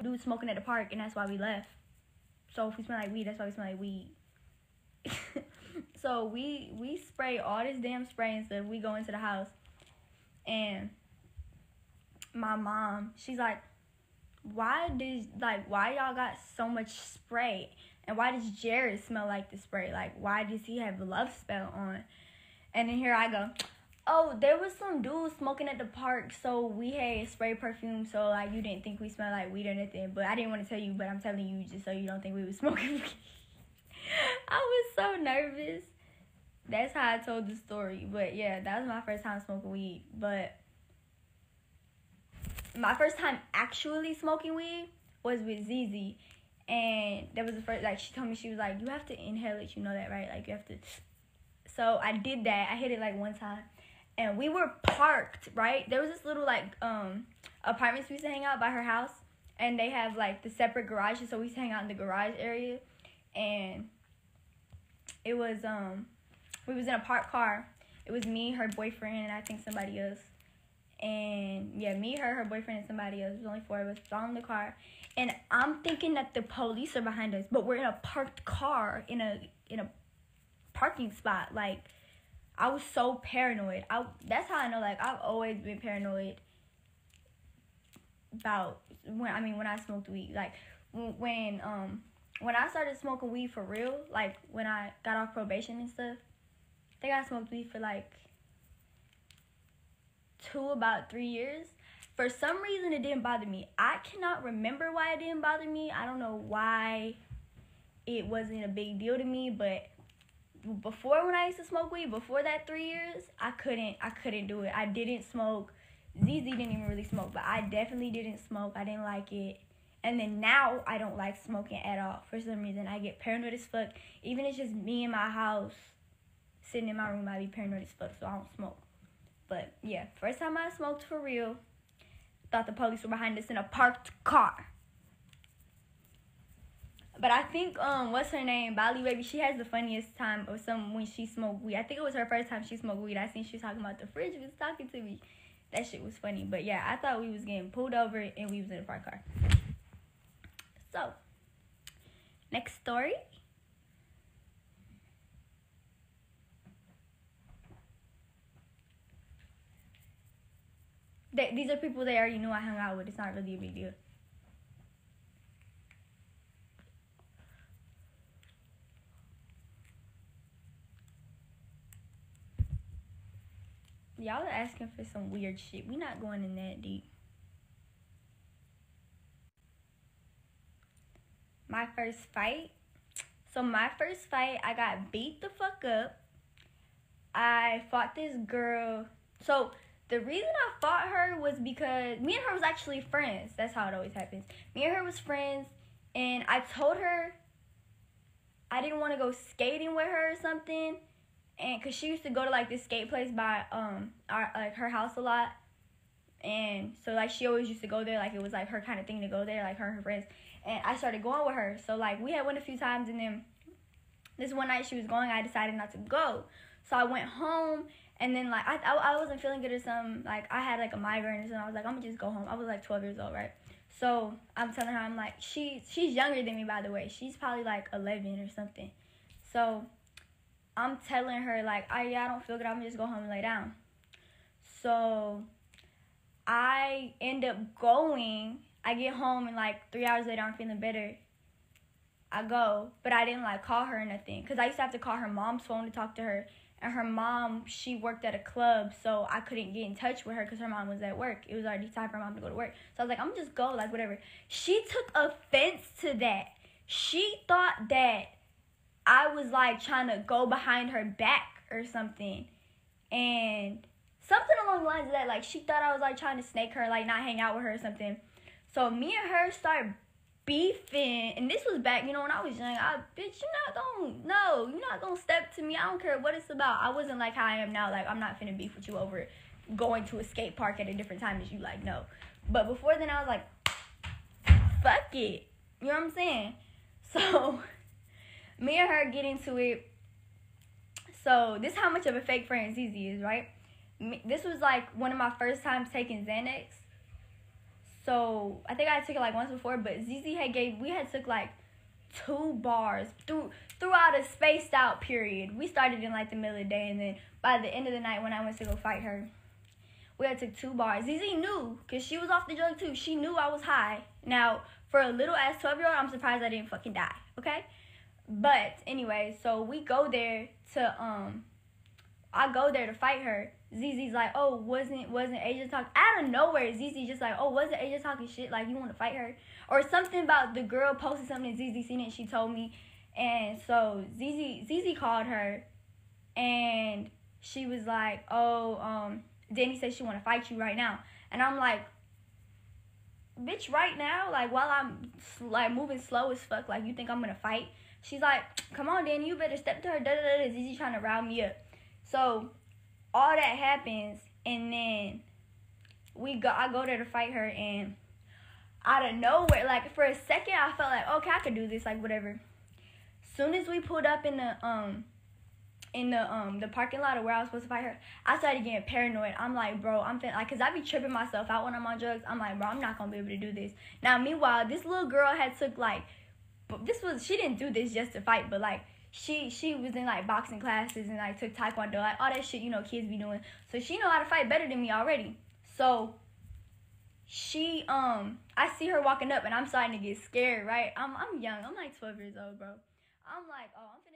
dudes smoking at the park, and that's why we left. So if we smell like weed, that's why we smell like weed. So we spray all this damn spray and stuff. We go into the house, and my mom, she's like, why y'all got so much spray? And why does Jared smell like the spray? Like, why does he have a love spell on? And then here I go, oh, there was some dudes smoking at the park, so we had spray perfume, so, like, you didn't think we smelled like weed or anything. But I didn't want to tell you, but I'm telling you just so you don't think we was smoking weed. I was so nervous. That's how I told the story. But, yeah, that was my first time smoking weed. But my first time actually smoking weed was with ZZ. And that was the first, like, she told me, she was like, you have to inhale it, you know that, right? Like, you have to. So I did that. I hit it, like, one time. And we were parked, right? There was this little, like, apartments we used to hang out by her house. And they have, like, the separate garages. So we used to hang out in the garage area. And it was, we was in a parked car. It was me, her boyfriend, and I think somebody else. And, yeah, me, her boyfriend, and somebody else. It was only 4 of us. All in the car. And I'm thinking that the police are behind us. But we're in a parked car in a parking spot. Like, I was so paranoid. That's how I know, like, I've always been paranoid about when I smoked weed. Like, when I started smoking weed for real, like, when I got off probation and stuff, I think I smoked weed for, like, about 3 years. For some reason, it didn't bother me. I cannot remember why it didn't bother me. I don't know why it wasn't a big deal to me, but before, when I used to smoke weed, before that 3 years, I couldn't do it. I didn't smoke. ZZ didn't even really smoke, but I definitely didn't smoke. I didn't like it. And then now, I don't like smoking at all. For some reason, I get paranoid as fuck. Even if it's just me in my house, sitting in my room, I be paranoid as fuck, so I don't smoke. But, yeah, first time I smoked for real, thought the police were behind us in a parked car. But I think, what's her name, Bali Baby, she has the funniest time of when she smoked weed. I think it was her first time she smoked weed. I seen she was talking about the fridge, was talking to me. That shit was funny. But yeah, I thought we was getting pulled over and we was in a parked car. So, next story. These are people they already knew I hung out with. It's not really a big deal. Y'all are asking for some weird shit. We not going in that deep. My first fight. So my first fight, I got beat the fuck up. I fought this girl. So the reason I fought her was because me and her was actually friends. That's how it always happens. Me and her was friends, and I told her I didn't want to go skating with her or something. And cause she used to go to like this skate place by her house a lot, and so like she always used to go there, like it was like her kind of thing to go there, like her and her friends. And I started going with her, so like we had went a few times, and then this one night she was going, I decided not to go, so I went home. And then like I wasn't feeling good or something, like I had like a migraine or something. I was like, I'm gonna just go home. I was like 12 years old, right? So I'm telling her, I'm like, she's younger than me, by the way. She's probably like 11 or something. So I'm telling her, like, I don't feel good. I'm going to just go home and lay down. So I end up going. I get home, and, like, 3 hours later, I'm feeling better. I go, but I didn't, like, call her or nothing. Because I used to have to call her mom's phone to talk to her. And her mom, she worked at a club, so I couldn't get in touch with her because her mom was at work. It was already time for her mom to go to work. So I was like, I'm going to just go, like, whatever. She took offense to that. She thought that I was, like, trying to go behind her back or something. And something along the lines of that. Like, she thought I was, like, trying to snake her, like, not hang out with her or something. So me and her started beefing. And this was back, you know, when I was young. Bitch, you're not gonna step to me. I don't care what it's about. I wasn't like how I am now. Like, I'm not finna beef with you over going to a skate park at a different time as you. Like, no. But before then, I was like, fuck it. You know what I'm saying? So me and her get into it. So this is how much of a fake friend ZZ is, right? This was like one of my first times taking Xanax. So I think I took it like once before, but ZZ we had took like 2 bars throughout a spaced out period. We started in like the middle of the day, and then by the end of the night when I went to go fight her, we had took 2 bars. ZZ knew, because she was off the drug too. She knew I was high. Now, for a little ass 12-year-old, I'm surprised I didn't fucking die, okay? But anyway, so we go there to I go there to fight her. ZZ's like, oh, wasn't Asia talking? Out of nowhere, ZZ just like, oh, wasn't Asia talking shit? Like, you want to fight her? Or something about the girl posted something and ZZ seen it and she told me. And so ZZ called her and she was like, oh, Danny said she want to fight you right now. And I'm like, bitch, right now? Like, while I'm like moving slow as fuck, like, you think I'm going to fight? She's like, come on, Danny, you better step to her. Da-da-da-da. ZZ trying to rile me up. So all that happens, and then I go there to fight her, and out of nowhere, like, for a second, I felt like, okay, I could do this, like, whatever. Soon as we pulled up in the parking lot of where I was supposed to fight her, I started getting paranoid. I'm like, bro, cause I be tripping myself out when I'm on drugs. I'm like, bro, I'm not gonna be able to do this. Now, meanwhile, this little girl had took like, she didn't do this just to fight, but like, she was in like boxing classes and like took taekwondo, like all that shit, you know, kids be doing. So she know how to fight better than me already. So she I see her walking up and I'm starting to get scared, right? I'm young. I'm like 12 years old, bro. I'm like, oh, I'm finna